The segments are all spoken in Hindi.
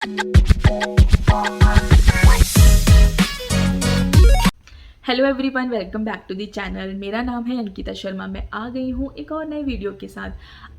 Hello everyone, welcome back to the channel. मेरा नाम है अंकिता शर्मा। मैं आ गई हूँ एक और नए वीडियो के साथ।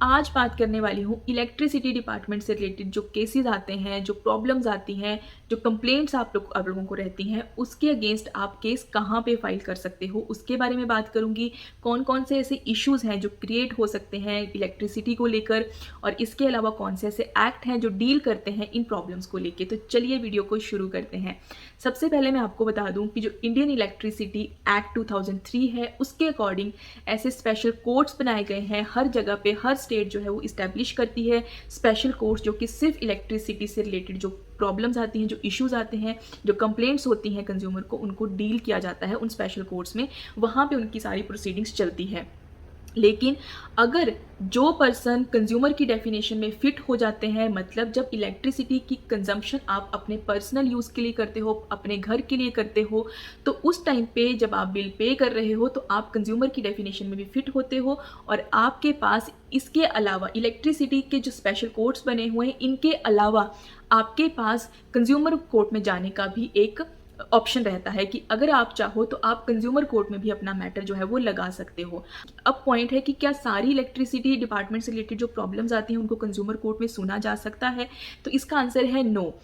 आज बात करने वाली हूँ इलेक्ट्रिसिटी डिपार्टमेंट से रिलेटेड जो केसेस आते हैं, जो प्रॉब्लम्स आती हैं, जो कंप्लेंट्स आप लोगों को रहती हैं, उसके अगेंस्ट आप केस कहाँ पे फाइल कर सकते हो, उसके बारे में बात करूँगी। कौन कौन से ऐसे इश्यूज़ हैं जो क्रिएट हो सकते हैं इलेक्ट्रिसिटी को लेकर, और इसके अलावा कौन से ऐसे एक्ट हैं जो डील करते हैं इन प्रॉब्लम्स को लेकर। तो चलिए वीडियो को शुरू करते हैं। सबसे पहले मैं आपको बता दूं कि जो इंडियन इलेक्ट्रिसिटी एक्ट 2003 है, उसके अकॉर्डिंग ऐसे स्पेशल कोर्ट्स बनाए गए हैं। हर जगह पे हर स्टेट जो है वो इस्टेब्लिश करती है स्पेशल कोर्ट्स, जो कि सिर्फ इलेक्ट्रिसिटी से रिलेटेड जो प्रॉब्लम्स आती हैं, जो इश्यूज आते हैं, जो कंप्लेंट्स होती हैं कंज्यूमर को, उनको डील किया जाता है उन स्पेशल कोर्ट्स में। वहाँ पे उनकी सारी प्रोसीडिंग्स चलती है। लेकिन अगर जो पर्सन कंज्यूमर की डेफिनेशन में फिट हो जाते हैं, मतलब जब इलेक्ट्रिसिटी की कंजम्पशन आप अपने पर्सनल यूज़ के लिए करते हो, अपने घर के लिए करते हो, तो उस टाइम पे जब आप बिल पे कर रहे हो तो आप कंज्यूमर की डेफिनेशन में भी फिट होते हो। और आपके पास इसके अलावा इलेक्ट्रिसिटी के जो स्पेशल कोर्ट्स बने हुए हैं, इनके अलावा आपके पास कंज्यूमर कोर्ट में जाने का भी एक ऑप्शन रहता है कि अगर आप चाहो तो आप कंज्यूमर कोर्ट में भी अपना मैटर जो है वो लगा सकते हो। अब पॉइंट है कि क्या सारी इलेक्ट्रिसिटी डिपार्टमेंट से रिलेटेड जो प्रॉब्लम्स आती हैं उनको कंज्यूमर कोर्ट में सुना जा सकता है? तो इसका आंसर है नो।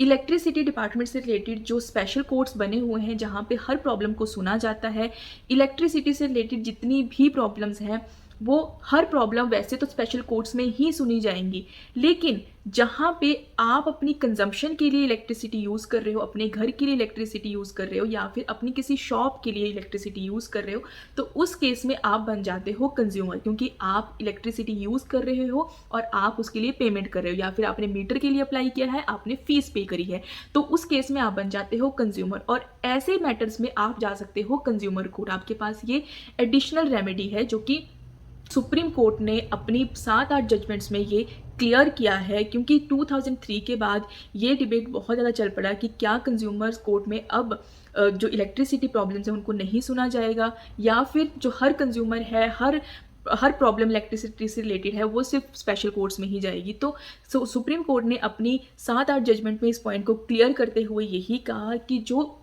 इलेक्ट्रिसिटी डिपार्टमेंट से रिलेटेड जो स्पेशल कोर्ट्स बने हुए हैं जहाँ पे हर प्रॉब्लम को सुना जाता है, इलेक्ट्रिसिटी से रिलेटेड जितनी भी प्रॉब्लम्स हैं वो हर प्रॉब्लम वैसे तो स्पेशल कोर्ट्स में ही सुनी जाएंगी, लेकिन जहाँ पे आप अपनी कंजम्पशन के लिए इलेक्ट्रिसिटी यूज़ कर रहे हो, अपने घर के लिए इलेक्ट्रिसिटी यूज़ कर रहे हो, या फिर अपनी किसी शॉप के लिए इलेक्ट्रिसिटी यूज़ कर रहे हो, तो उस केस में आप बन जाते हो कंज्यूमर, क्योंकि आप इलेक्ट्रिसिटी यूज़ कर रहे हो और आप उसके लिए पेमेंट कर रहे हो, या फिर आपने मीटर के लिए अप्लाई किया है, आपने फीस पे करी है, तो उस केस में आप बन जाते हो कंज्यूमर। और ऐसे मैटर्स में आप जा सकते हो कंज्यूमर कोर्ट। आपके पास ये एडिशनल रेमेडी है जो कि सुप्रीम कोर्ट ने अपनी 7-8 जजमेंट्स में ये क्लियर किया है, क्योंकि 2003 के बाद ये डिबेट बहुत ज़्यादा चल पड़ा कि क्या कंज्यूमर्स कोर्ट में अब जो इलेक्ट्रिसिटी प्रॉब्लम्स हैं उनको नहीं सुना जाएगा, या फिर जो हर कंज्यूमर है, हर प्रॉब्लम इलेक्ट्रिसिटी से रिलेटेड है वो सिर्फ स्पेशल कोर्ट्स में ही जाएगी। तो सुप्रीम कोर्ट ने अपनी 7-8 जजमेंट में इस पॉइंट को क्लियर करते हुए यही कहा कि जो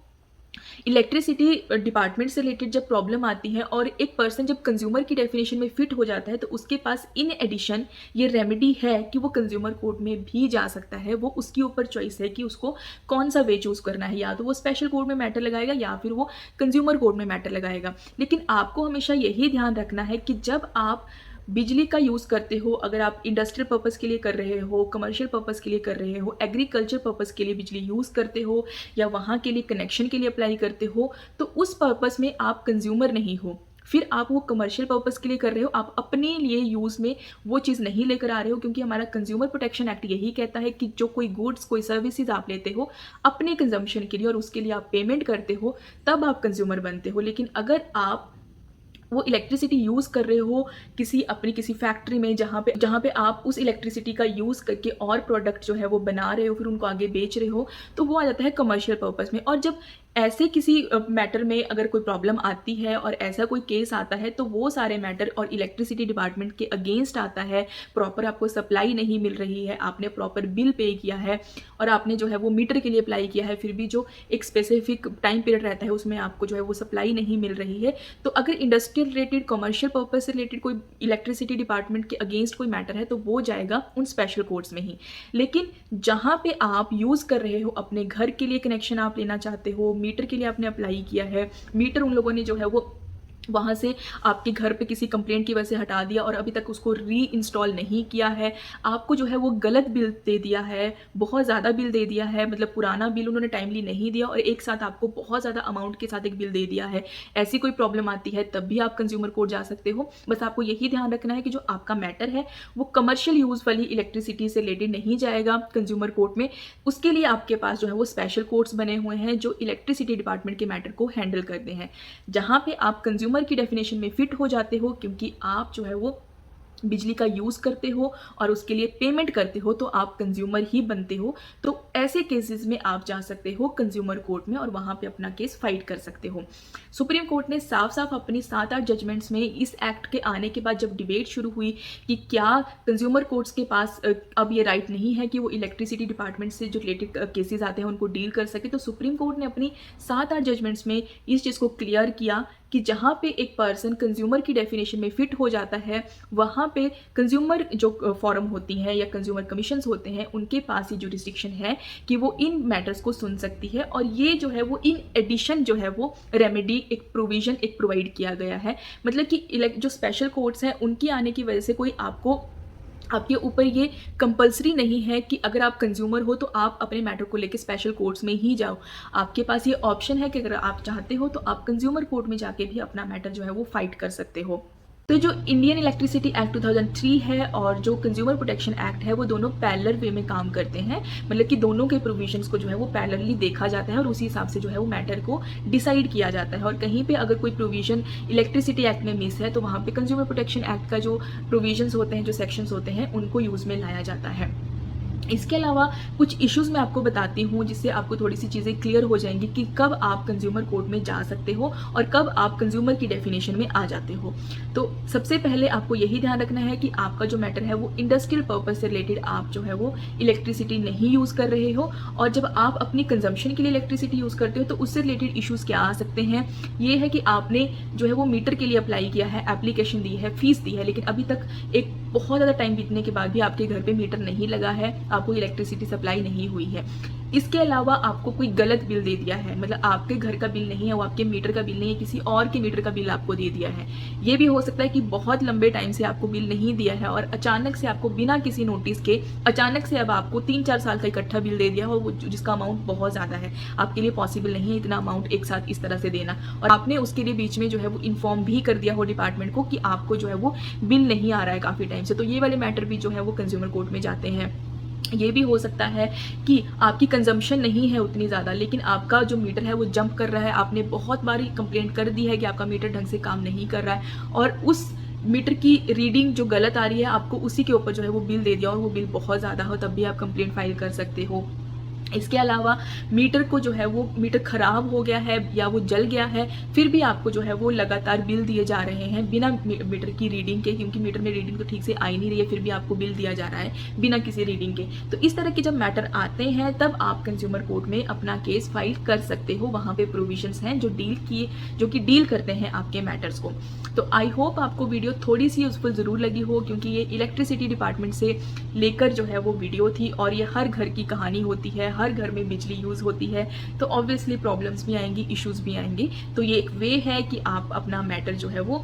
इलेक्ट्रिसिटी डिपार्टमेंट से रिलेटेड जब प्रॉब्लम आती है और एक पर्सन जब कंज्यूमर की डेफिनेशन में फिट हो जाता है, तो उसके पास इन एडिशन ये रेमेडी है कि वो कंज्यूमर कोर्ट में भी जा सकता है। वो उसके ऊपर चॉइस है कि उसको कौन सा वे चूज़ करना है, या तो वो स्पेशल कोर्ट में मैटर लगाएगा या फिर वो कंज्यूमर कोर्ट में मैटर लगाएगा। लेकिन आपको हमेशा यही ध्यान रखना है कि जब आप बिजली का यूज़ करते हो, अगर आप इंडस्ट्रियल पर्पज़ के लिए कर रहे हो, कमर्शियल पर्पज़ के लिए कर रहे हो, एग्रीकल्चर पर्पज़ के लिए बिजली यूज़ करते हो, या वहाँ के लिए कनेक्शन के लिए अप्लाई करते हो, तो उस पर्पज़ में आप कंज्यूमर नहीं हो। फिर आप वो कमर्शियल पर्पज़ के लिए कर रहे हो, आप अपने लिए यूज़ में वो चीज़ नहीं लेकर आ रहे हो, क्योंकि हमारा कंज्यूमर प्रोटेक्शन एक्ट यही कहता है कि जो कोई गुड्स, कोई सर्विसेज आप लेते हो अपने कंजम्पशन के लिए और उसके लिए आप पेमेंट करते हो, तब आप कंज्यूमर बनते हो। लेकिन अगर आप वो इलेक्ट्रिसिटी यूज़ कर रहे हो किसी फैक्ट्री में, जहाँ पे आप उस इलेक्ट्रिसिटी का यूज़ करके और प्रोडक्ट जो है वो बना रहे हो, फिर उनको आगे बेच रहे हो, तो वो आ जाता है कमर्शियल पर्पज़ में। और जब ऐसे किसी मैटर में अगर कोई प्रॉब्लम आती है और ऐसा कोई केस आता है, तो वो सारे मैटर और इलेक्ट्रिसिटी डिपार्टमेंट के अगेंस्ट आता है। प्रॉपर आपको सप्लाई नहीं मिल रही है, आपने प्रॉपर बिल पे किया है और आपने जो है वो मीटर के लिए अप्लाई किया है, फिर भी जो एक स्पेसिफिक टाइम पीरियड रहता है उसमें आपको जो है वो सप्लाई नहीं मिल रही है, तो अगर इंडस्ट्रियल रिलेटेड, कमर्शियल पर्पज से रिलेटेड कोई इलेक्ट्रिसिटी डिपार्टमेंट के अगेंस्ट कोई मैटर है, तो वो जाएगा उन स्पेशल कोर्ट्स में ही। लेकिन जहाँ पे आप यूज़ कर रहे हो, अपने घर के लिए कनेक्शन आप लेना चाहते हो, मीटर के लिए आपने अप्लाई किया है, मीटर उन लोगों ने जो है वो वहाँ से आपके घर पे किसी कंप्लेंट की वजह से हटा दिया और अभी तक उसको री इंस्टॉल नहीं किया है, आपको जो है वो गलत बिल दे दिया है, बहुत ज़्यादा बिल दे दिया है, मतलब पुराना बिल उन्होंने टाइमली नहीं दिया और एक साथ आपको बहुत ज़्यादा अमाउंट के साथ एक बिल दे दिया है, ऐसी कोई प्रॉब्लम आती है तब भी आप कंज्यूमर कोर्ट जा सकते हो। बस आपको यही ध्यान रखना है कि जो आपका मैटर है वो कमर्शियल यूज़ वाली इलेक्ट्रिसिटी से रिलेटेड नहीं जाएगा कंज्यूमर कोर्ट में। उसके लिए आपके पास जो है वो स्पेशल कोर्ट्स बने हुए हैं जो इलेक्ट्रिसिटी डिपार्टमेंट के मैटर को हैंडल करते हैं, जहाँ पे आप कंज्यूमर की डेफिनेशन में फिट हो जाते हो, क्योंकि आप जो है वो बिजली का यूज़ करते हो और उसके लिए पेमेंट करते हो तो आप कंज्यूमर ही बनते हो। तो ऐसे केसेस में आप जा सकते हो कंज्यूमर कोर्ट में और वहाँ पे अपना केस फाइट कर सकते हो। सुप्रीम कोर्ट ने साफ-साफ अपनी 7-8 जजमेंट्स में इस एक्ट के आने के बाद जब डिबेट शुरू हुई कि क्या कंज्यूमर कोर्ट्स के पास अब ये राइट नहीं है कि वो इलेक्ट्रिसिटी डिपार्टमेंट से जो रिलेटेड केसेस आते हैं उनको डील कर सके, तो सुप्रीम कोर्ट ने अपनी 7-8 जजमेंट्स में इस चीज़ को क्लियर किया कि जहाँ पे एक पर्सन कंज्यूमर की डेफिनेशन में फिट हो जाता है, वहाँ पे कंज्यूमर जो फोरम होती हैं या कंज्यूमर कमीशंस होते हैं, उनके पास ये जुरिस्डिक्शन है कि वो इन मैटर्स को सुन सकती है। और ये जो है वो इन एडिशन जो है वो रेमेडी एक प्रोविज़न एक प्रोवाइड किया गया है। मतलब कि जो स्पेशल कोर्ट्स हैं उनकी आने की वजह से कोई आपके ऊपर ये कंपल्सरी नहीं है कि अगर आप कंज्यूमर हो तो आप अपने मैटर को लेके स्पेशल कोर्ट्स में ही जाओ। आपके पास ये ऑप्शन है कि अगर आप चाहते हो तो आप कंज्यूमर कोर्ट में जाके भी अपना मैटर जो है वो फाइट कर सकते हो। तो जो इंडियन इलेक्ट्रिसिटी एक्ट 2003 है और जो कंज्यूमर प्रोटेक्शन एक्ट है वो दोनों पैरेलल वे में काम करते हैं। मतलब कि दोनों के प्रोविजंस को जो है वो पैरेलली देखा जाता है और उसी हिसाब से जो है वो मैटर को डिसाइड किया जाता है। और कहीं पे अगर कोई प्रोविजन इलेक्ट्रिसिटी एक्ट में मिस है तो वहाँ पे कंज्यूमर प्रोटेक्शन एक्ट का जो प्रोविजंस होते हैं, जो सेक्शंस होते हैं, उनको यूज़ में लाया जाता है। इसके अलावा कुछ इश्यूज़ मैं आपको बताती हूँ जिससे आपको थोड़ी सी चीज़ें क्लियर हो जाएंगी कि कब आप कंज्यूमर कोर्ट में जा सकते हो और कब आप कंज्यूमर की डेफिनेशन में आ जाते हो। तो सबसे पहले आपको यही ध्यान रखना है कि आपका जो मैटर है वो इंडस्ट्रियल पर्पस से रिलेटेड आप जो है वो इलेक्ट्रिसिटी नहीं यूज़ कर रहे हो। और जब आप अपनी कंजम्पशन के लिए इलेक्ट्रिसिटी यूज़ करते हो तो उससे रिलेटेड इशूज़ क्या आ सकते हैं। ये है कि आपने जो है वो मीटर के लिए अप्लाई किया है, एप्लीकेशन दी है, फीस दी है, लेकिन अभी तक एक बहुत ज़्यादा टाइम बीतने के बाद भी आपके घर पे मीटर नहीं लगा है, आपको इलेक्ट्रिसिटी सप्लाई नहीं हुई है। इसके अलावा आपको कोई गलत बिल दे दिया है, मतलब आपके घर का बिल नहीं है, वो आपके मीटर का बिल नहीं है, किसी और के मीटर का बिल आपको दे दिया है। ये भी हो सकता है कि बहुत लंबे टाइम से आपको बिल नहीं दिया है और अचानक से आपको बिना किसी नोटिस के अचानक से अब आपको 3-4 साल का इकट्ठा बिल दे दिया हो, वो जिसका अमाउंट बहुत ज़्यादा है, आपके लिए पॉसिबल नहीं है इतना अमाउंट एक साथ इस तरह से देना। और आपने उसके लिए बीच में जो है वो इन्फॉर्म भी कर दिया हो डिपार्टमेंट को कि आपको जो है वो बिल नहीं आ रहा है काफ़ी टाइम से, तो ये वाले मैटर भी जो है वो कंज्यूमर कोर्ट में जाते हैं। ये भी हो सकता है कि आपकी कंजम्पशन नहीं है उतनी ज़्यादा, लेकिन आपका जो मीटर है वो जंप कर रहा है, आपने बहुत बारी कंप्लेंट कर दी है कि आपका मीटर ढंग से काम नहीं कर रहा है और उस मीटर की रीडिंग जो गलत आ रही है आपको उसी के ऊपर जो है वो बिल दे दिया और वो बिल बहुत ज़्यादा हो, तब भी आप कंप्लेंट फाइल कर सकते हो। इसके अलावा मीटर को जो है वो मीटर ख़राब हो गया है या वो जल गया है, फिर भी आपको जो है वो लगातार बिल दिए जा रहे हैं बिना मीटर की रीडिंग के, क्योंकि मीटर में रीडिंग तो ठीक से आ ही नहीं रही है, फिर भी आपको बिल दिया जा रहा है बिना किसी रीडिंग के। तो इस तरह के जब मैटर आते हैं तब आप कंज्यूमर कोर्ट में अपना केस फाइल कर सकते हो। वहाँ पे प्रोविजंस हैं जो कि डील करते हैं आपके मैटर्स को। तो आई होप आपको वीडियो थोड़ी सी यूजफुल ज़रूर लगी हो, क्योंकि ये इलेक्ट्रिसिटी डिपार्टमेंट से लेकर जो है वो वीडियो थी और ये हर घर की कहानी होती है, हर घर में बिजली यूज़ होती है, तो ऑब्वियसली प्रॉब्लम्स भी आएंगी, इश्यूज़ भी आएंगे। तो ये एक वे है कि आप अपना मैटर जो है वो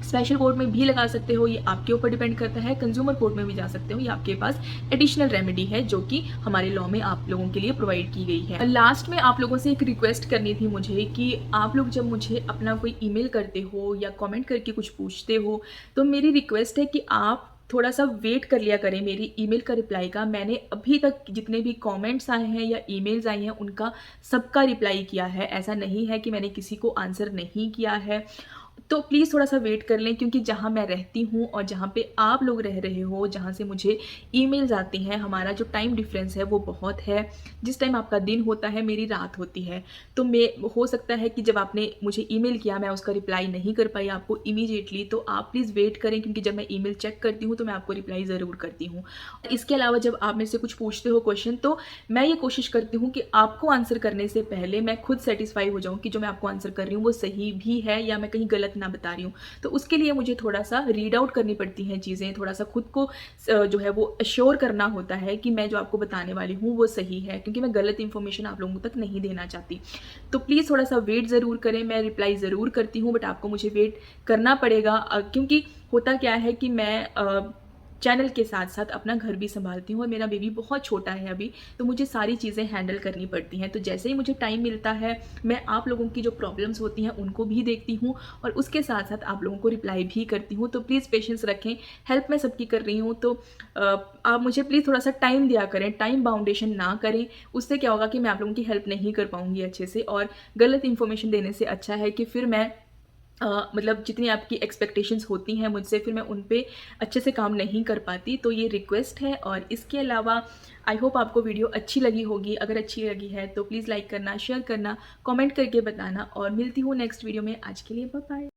स्पेशल कोर्ट में भी लगा सकते हो, ये आपके ऊपर डिपेंड करता है। कंज्यूमर कोर्ट में भी जा सकते हो, ये आपके पास एडिशनल रेमेडी है जो कि हमारे लॉ में आप लोगों के लिए प्रोवाइड की गई है। लास्ट में आप लोगों से एक रिक्वेस्ट करनी थी मुझे कि आप लोग जब मुझे अपना कोई ईमेल करते हो या कमेंट करके कुछ पूछते हो, तो मेरी रिक्वेस्ट है कि आप थोड़ा सा वेट कर लिया करें मेरी ईमेल का रिप्लाई का। मैंने अभी तक जितने भी कमेंट्स आए हैं या ईमेल्स आई हैं उनका सबका रिप्लाई किया है, ऐसा नहीं है कि मैंने किसी को आंसर नहीं किया है। तो प्लीज़ थोड़ा सा वेट कर लें, क्योंकि जहाँ मैं रहती हूँ और जहाँ पे आप लोग रह रहे हो, जहाँ से मुझे ईमेल्स आती हैं, हमारा जो टाइम डिफरेंस है वो बहुत है। जिस टाइम आपका दिन होता है मेरी रात होती है, तो हो सकता है कि जब आपने मुझे ईमेल किया मैं उसका रिप्लाई नहीं कर पाई आपको इमीडिएटली, तो आप प्लीज़ वेट करें, क्योंकि जब मैं ईमेल चेक करती हूँ तो मैं आपको रिप्लाई ज़रूर करती हूँ। इसके अलावा जब आप मेरे से कुछ पूछते हो क्वेश्चन, तो मैं ये कोशिश करती हूँ कि आपको आंसर करने से पहले मैं खुद सेटिस्फाई हो जाऊँ कि जो मैं आपको आंसर कर रही हूँ वो सही भी है या मैं कहीं गलत ना बता रही हूँ। तो उसके लिए मुझे थोड़ा सा रीड आउट करनी पड़ती हैं चीज़ें, थोड़ा सा खुद को जो है वो अश्योर करना होता है कि मैं जो आपको बताने वाली हूँ वो सही है, क्योंकि मैं गलत इन्फॉर्मेशन आप लोगों तक नहीं देना चाहती। तो प्लीज़ थोड़ा सा वेट ज़रूर करें, मैं रिप्लाई ज़रूर करती हूँ, बट आपको मुझे वेट करना पड़ेगा, क्योंकि होता क्या है कि मैं चैनल के साथ साथ अपना घर भी संभालती हूँ और मेरा बेबी बहुत छोटा है अभी, तो मुझे सारी चीज़ें हैंडल करनी पड़ती हैं। तो जैसे ही मुझे टाइम मिलता है मैं आप लोगों की जो प्रॉब्लम्स होती हैं उनको भी देखती हूँ और उसके साथ साथ आप लोगों को रिप्लाई भी करती हूँ। तो प्लीज़ पेशेंस रखें, हेल्प मैं सबकी कर रही हूँ, तो आप मुझे प्लीज़ थोड़ा सा टाइम दिया करें, टाइम बाउंडेशन ना करें। उससे क्या होगा कि मैं आप लोगों की हेल्प नहीं कर पाऊँगी अच्छे से, और गलत इन्फॉर्मेशन देने से अच्छा है कि फिर मैं मतलब जितनी आपकी एक्सपेक्टेशंस होती हैं मुझसे, फिर मैं उन पे अच्छे से काम नहीं कर पाती, तो ये रिक्वेस्ट है। और इसके अलावा आई होप आपको वीडियो अच्छी लगी होगी। अगर अच्छी लगी है तो प्लीज़ लाइक करना, शेयर करना, कमेंट करके बताना, और मिलती हूँ नेक्स्ट वीडियो में। आज के लिए बाय बाय।